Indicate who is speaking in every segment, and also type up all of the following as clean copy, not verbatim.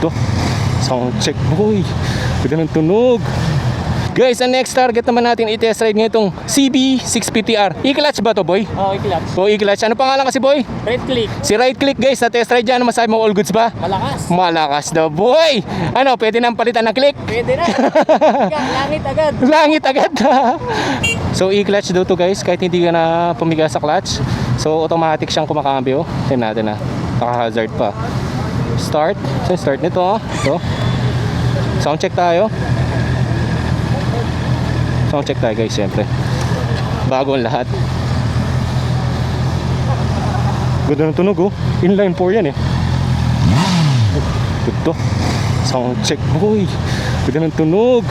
Speaker 1: to. Sound check boy. Ganda ng tunog. Guys, ang next target naman natin i-test ride ngayon CB650R. E-clutch ba to boy?
Speaker 2: Oo, i-clutch.
Speaker 1: O e-clutch. Ano pangalan kasi boy?
Speaker 2: Right click.
Speaker 1: Si right click guys, sa test ride dyan. Ano masabi mo, all goods ba?
Speaker 2: Malakas.
Speaker 1: Malakas daw boy. Ano, pwede nang palitan ng click?
Speaker 2: Pwede na. Langit agad.
Speaker 1: Langit agad. So e-clutch daw to guys, kahit hindi ka na pumiga sa clutch. So automatic siyang kumakambyo. Tingnan natin naka-hazard pa. Start. So start nito Ito. Sound check tayo. Sound check tayo guys, syempre. Bago ang lahat. Ganda ng tunog Inline 4 yan Ito. Sound check boy. Ganda ng tunog.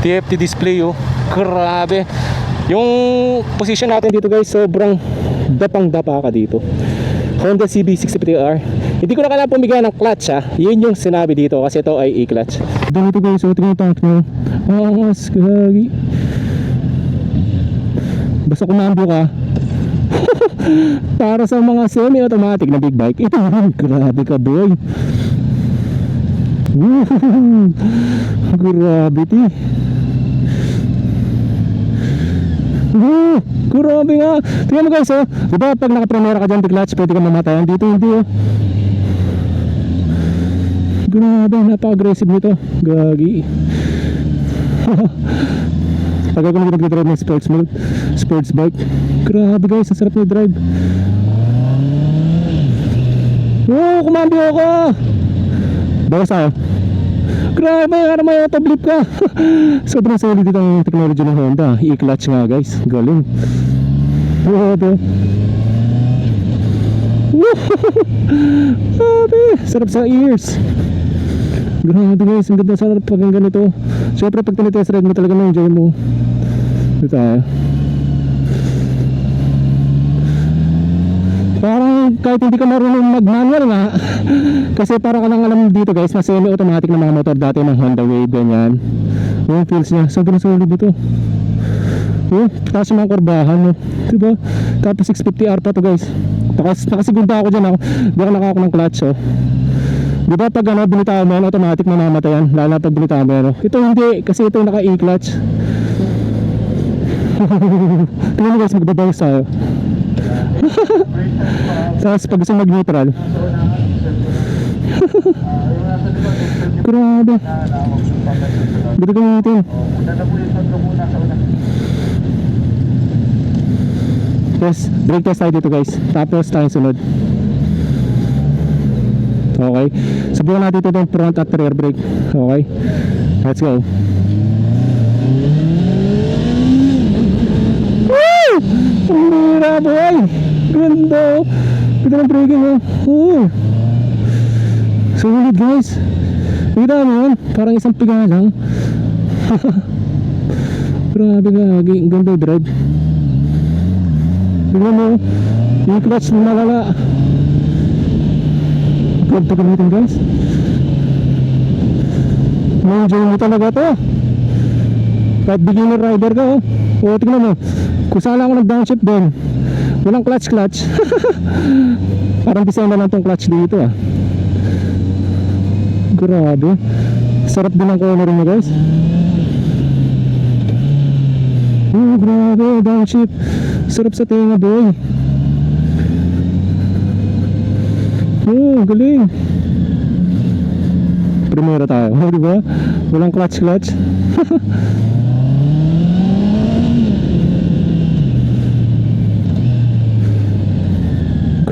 Speaker 1: TFT display Grabe. Yung position natin dito guys, sobrang dapang-dapa ka dito. Honda CB650R. Hindi ko na kailangan pumiga ng clutch Yun yung sinabi dito kasi ito ay e-clutch. Dito guys, tingnan nyo. Angas, gagi. Basta kumambyo ka. Para sa mga semi-automatic na big bike, ito grabe ka boy. Gravity. Grabe nga. Tingnan mo guys diba pag naka-primera ka dyan di clutch pwede ka mamatayan, dito hindi Grabe, napaka-aggressive nito. Gagi. Pag ako nag-drive ng sports bike, grabe guys, ang sarap na drive. Kumambyo ako. Bawas tayo. Grabe, may auto-blip ka. Sobrang solid dito ang technology ng Honda. E-clutch nga guys, galing. Grabe. Grabe, sarap sa ears. Grabe guys, ang ganda, sarap pag ganito. Siyempre pag tinitest ride mo talaga na-enjoy mo. Dito tayo. Parang kahit hindi ka marunong mag-manual kasi para ka lang alam dito guys na semi-automatic na mga motor dati ng Honda Wave, ganyan. Yung feels niya, sobrang solid ito. Taas yung mga kurbahan diba? Tapos 650R pa to guys. Nakasigunda ako dyan hindi ako nakaka ng clutch diba pag binitawan mo automatic mamamatayan, lalo na pag binitawan mo ito hindi, kasi ito naka e-clutch. Tingnan mo guys, magbabawas tayo. Tapos pag gusto mag-neutral. Grabe. Dito gamitin. Yes, brake test tayo dito guys. Tapos tayo sunod. Okay. Subukan natin ito yung front at rear brake. Okay. Let's go. Woo! Mira boy. Ganda. Ganda ng braking solid guys. Kita mo yun? Parang isang piga lang. Grabe gagi. Ganda drive. Tignan mo. Yung clutch mo malala. Huwag ito gamitin guys. Na-enjoy mo talaga to. Kahit beginner rider ka tignan mo. Kusala ako nag-downshift doon. Walang clutch. Parang design na lang tong clutch dito Grabe. Sarap din ang cornering mo guys. Grabe, downshift. Sarap sa tenga boy. Galing. Primera tayo, diba? Walang clutch.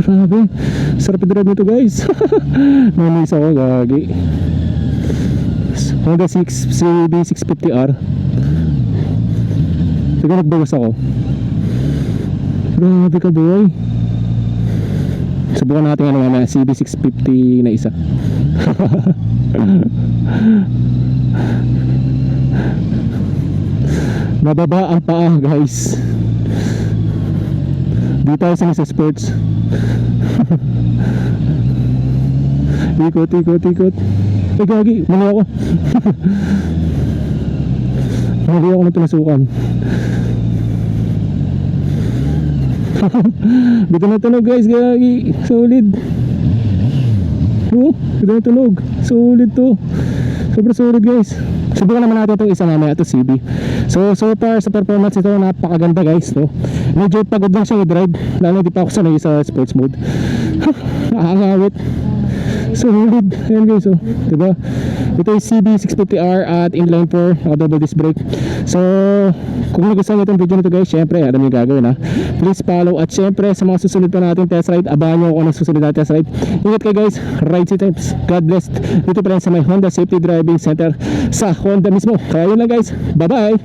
Speaker 1: Grabe, sarap i-drive nito guys. Namiss ako, gagi. Honda CB650R. Sige, nagbawas ako. Grabe ka boy. Subukan natin mamaya CB650 na isa. Mababa ang paa guys. Di tayo sa sports. Ikot. Gagi, mali ako. Mali ako na pinasukan. Dito na tunog guys, gagi. Solid. Dito na tunog. Solid to. Super solid guys. Subukan naman natin itong isa mamaya, ito CB. So far sa performance ito, napakaganda guys, no? Medyo pagod lang siya i-drive, lalo di pa ako sanay sa sports mode. Nakakawit. Solid. Ayan guys, oh. Diba? Ito yung CB650R at inline 4, naka double disc brake. So kung nagustuhan nyo itong video nito guys, syempre alam nyo yung gagawin ha. Please follow, at syempre sa mga susunod pa natin test ride, abangan nyo kung anong susunod natin test ride. Ingat kayo guys, ride safe times. God bless. Dito pa rin sa may Honda Safety Driving Center sa Honda mismo. Kaya yun lang guys, bye bye.